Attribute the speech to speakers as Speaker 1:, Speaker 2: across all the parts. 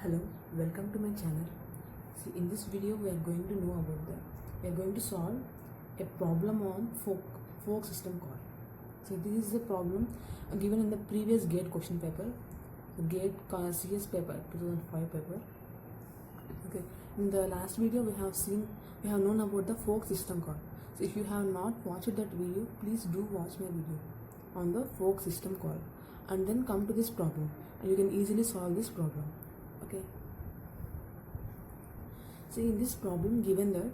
Speaker 1: Hello, welcome to my channel. See, in this video we are going to know about we are going to solve a problem on fork system call. So this is the problem given in the previous GATE question paper, the GATE CS paper 2005 paper. Okay, in the last video we have known about the fork system call. So if you have not watched that video, please do watch my video on the fork system call and then come to this problem and you can easily solve this problem. Okay, so in this problem given that,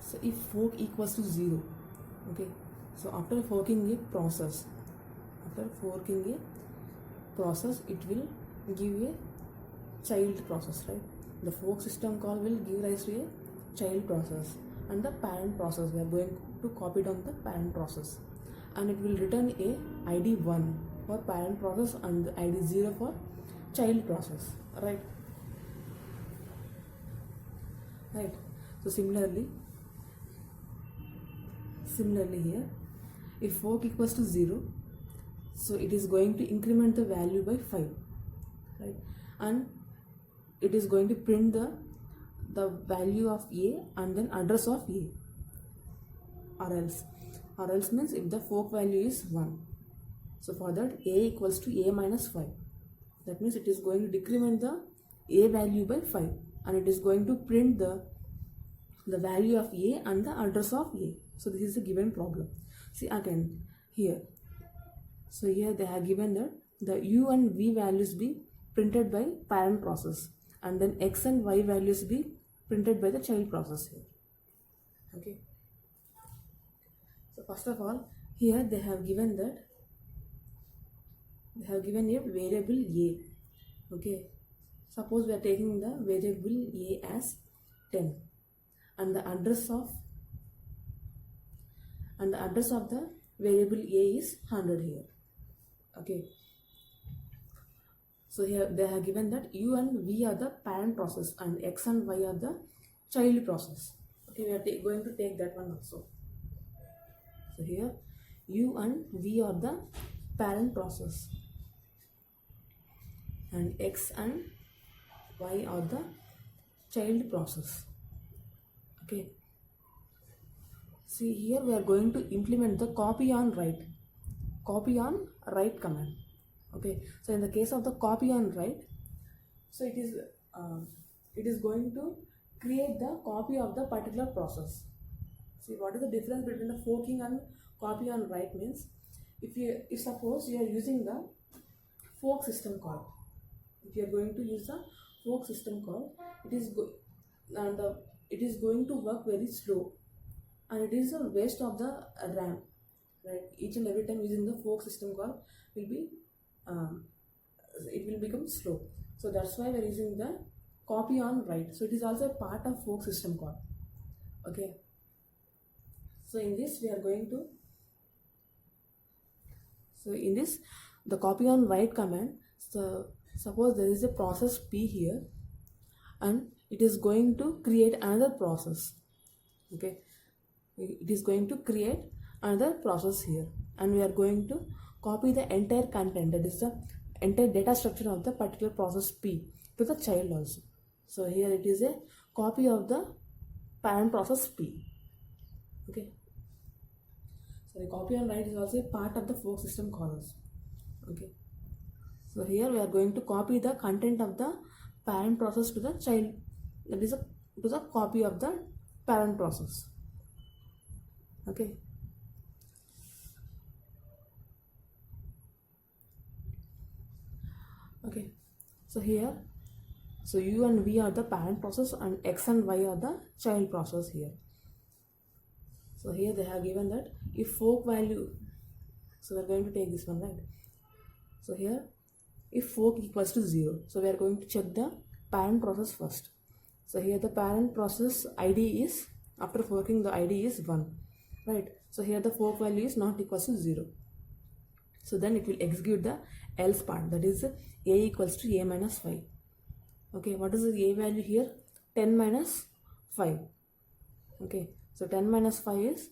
Speaker 1: so if fork equals to 0, okay, so after forking a process it will give a child process, right? The fork system call will give rise to a child process and the parent process we are going to copy down the parent process, and it will return a id 1 for parent process and id 0 for child process, right? So similarly here, if fork equals to 0, so it is going to increment the value by 5, right? And it is going to print the value of a and then address of a, or else means if the fork value is 1, so for that a equals to a minus 5, that means it is going to decrement the a value by 5 and it is going to print the value of a and the address of a. So this is a given problem. See again here, so here they have given that the u and v values be printed by parent process and then x and y values be printed by the child process here. Okay, so first of all here they have given a variable a. Okay, suppose we are taking the variable a as 10 and the address of the variable a is 100 here. Okay, so here they have given that u and v are the parent process and x and y are the child process. Okay, we are going to take that one also. So here u and v are the parent process and x and y are the child process. Okay, see here we are going to implement the copy on write command. Okay, so in the case of the copy on write, so it is going to create the copy of the particular process. See, what is the difference between the forking and copy on write means, if suppose you are using the fork system call, if you are going to use the fork system call, it is going to work very slow and it is a waste of the RAM, right? Each and every time using the fork system call will be it will become slow. So that's why we are using the copy on write. So it is also a part of fork system call. Okay, so in this we are going to, the copy on write command, so suppose there is a process P here and it is going to create another process. Okay, it is going to create another process here and we are going to copy the entire content, that is the entire data structure of the particular process P, to the child also. So here it is a copy of the parent process P. Okay, so the copy on write is also a part of the fork system calls. Okay, so here we are going to copy the content of the parent process to the child, that is to the copy of the parent process. Okay, okay, so here, so u and v are the parent process and x and y are the child process here. So here they have given that if fork value, so we are going to take this one, right? So here if fork equals to 0, so we are going to check the parent process first. So here the parent process id is, after forking the id is 1, right? So here the fork value is not equals to 0, so then it will execute the else part, that is a equals to a minus 5. Okay, what is the a value here? 10 minus 5. Okay, so 10 minus 5 is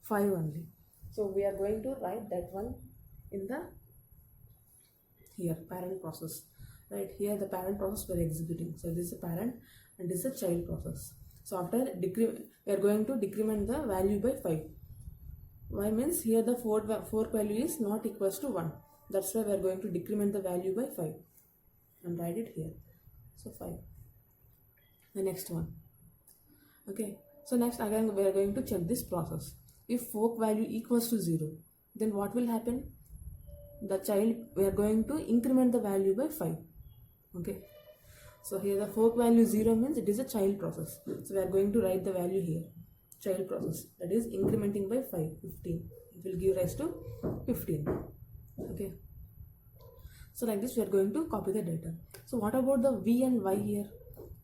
Speaker 1: 5 only. So we are going to write that one in the here parent process. right? Here the parent process we are executing. So this is a parent and this is a child process. So after we are going to decrement the value by 5. Why means here the fork value is not equals to 1. That's why we are going to decrement the value by 5 and write it here. So 5. The next one. Okay. So next again we are going to check this process. If fork value equals to 0, then what will happen? The child, we are going to increment the value by 5. Okay. So here the fork value 0 means it is a child process. So we are going to write the value here. Child process, that is incrementing by 5, 15. It will give rise to 15. Okay. So like this we are going to copy the data. So what about the V and Y here?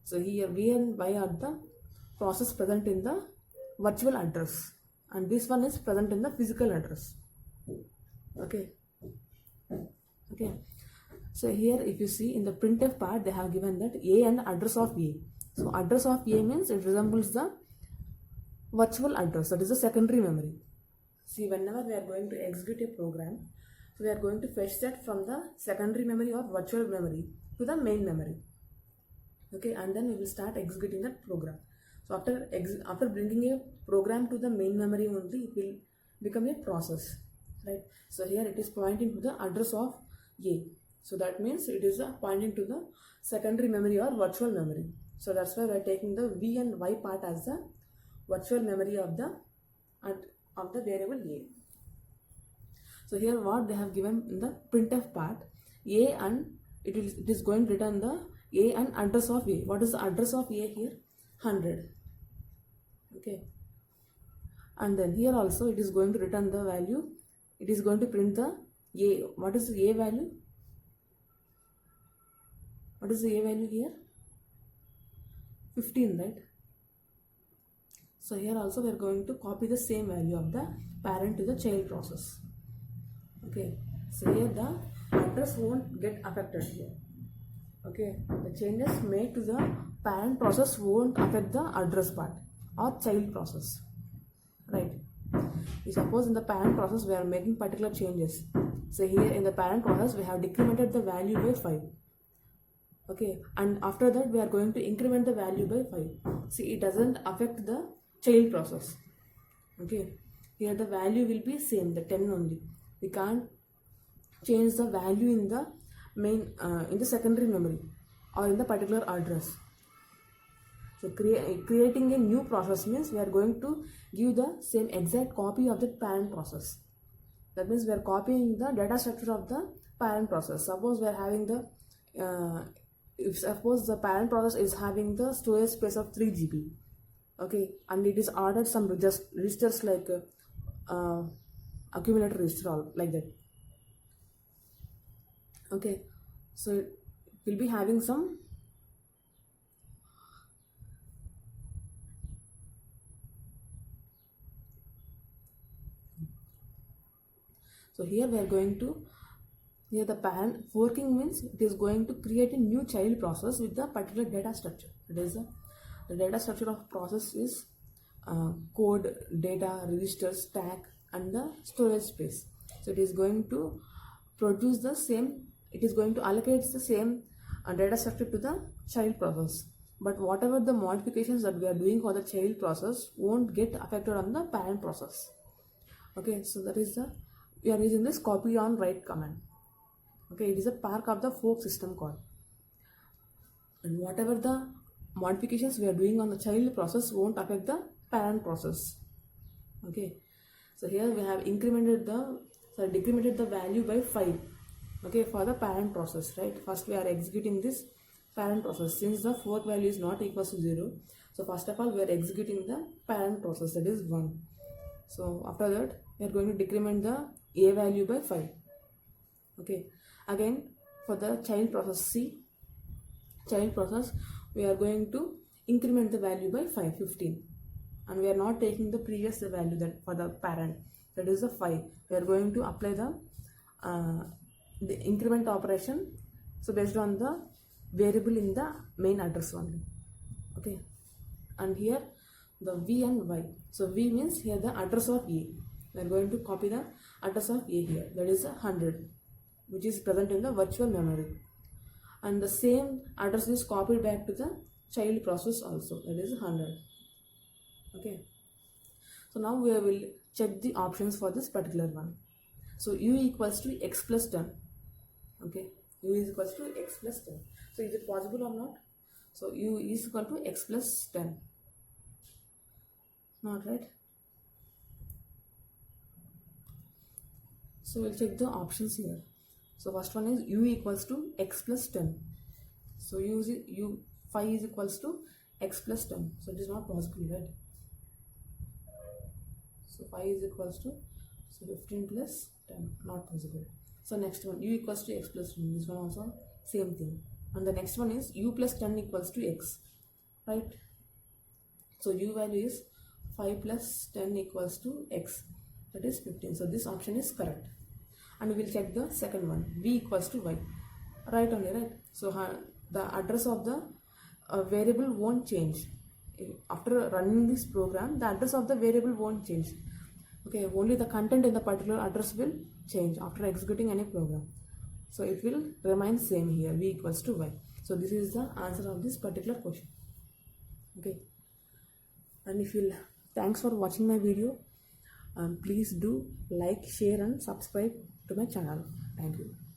Speaker 1: So here V and Y are the process present in the virtual address and this one is present in the physical address. Okay. Okay. So here if you see in the printf part they have given that A and address of A. So address of A means it resembles the virtual address, that is the secondary memory. See, whenever we are going to execute a program, so we are going to fetch that from the secondary memory or virtual memory to the main memory. Okay, and then we will start executing that program. So after bringing a program to the main memory only, it will become a process, right? So here it is pointing to the address of A. So that means it is pointing to the secondary memory or virtual memory. So that's why we are taking the V and Y part as the virtual memory of the variable A. So here what they have given in the printf part, A and it is going to return the A and address of A. What is the address of A here? 100. Okay. And then here also it is going to return the value. It is going to print the A. What is the A value? What is the A value here? 15, right? So here also we are going to copy the same value of the parent to the child process. Okay. So here the address won't get affected here. Okay. The changes made to the parent process won't affect the address part or child process. Right. Suppose in the parent process we are making particular changes. So here in the parent process we have decremented the value by 5. Okay. And after that we are going to increment the value by 5. See, it doesn't affect the child process. Okay, here the value will be same, the 10 only. We can't change the value in the main in the secondary memory or in the particular address. So creating a new process means we are going to give the same exact copy of the parent process. That means we are copying the data structure of the parent process. Suppose we are having the suppose the parent process is having the storage space of 3 GB. Okay, and it is ordered some registers like accumulator register, all like that. Okay, so it will be having some so here we are going to here the parent forking means it is going to create a new child process with the particular data structure. It is the data structure of process is code, data, register, stack and the storage space. So it is going to produce the same, it is going to allocate the same data structure to the child process. But whatever the modifications that we are doing for the child process won't get affected on the parent process. Okay, so that is we are using this copy on write command. Okay, it is a part of the fork system call. And whatever the modifications we are doing on the child process won't affect the parent process. Okay, so here we have decremented the value by 5. Okay, for the parent process, right? First we are executing this parent process since the fork value is not equal to 0. So first of all we are executing the parent process, that is 1. So after that we are going to decrement the A value by 5. Okay, again for the child process child process we are going to increment the value by 5, 15, and we are not taking the previous value that for the parent, that is the 5. We are going to apply the increment operation, so based on the variable in the main address only. Okay, and here the V and Y. So V means here the address of A. We are going to copy the address of A here, that is 100, which is present in the virtual memory. and the same address is copied back to the child process also, that is 100. Okay, so now we will check the options for this particular one. So u equals to x plus 10. Okay, u is equals to x plus 10. So is it possible or not? So u is equal to x plus 10. Not right. So we'll check the options here. So first one is u equals to x plus 10. So u 5 is equals to x plus 10. So it is not possible, right? So 5 is equals to 15 plus 10, not possible. So next one, u equals to x plus 10. This one also same thing. And the next one is u plus 10 equals to x, right? So u value is 5 plus 10 equals to x, that is 15. So this option is correct. And we will check the second one, v equals to y, right only, right? So the address of the variable won't change. After running this program, the address of the variable won't change. Okay, only the content in the particular address will change after executing any program. So it will remain same here, v equals to y. So this is the answer of this particular question. Okay, and if you thanks for watching my video, please do like, share and subscribe to my channel. Thank you.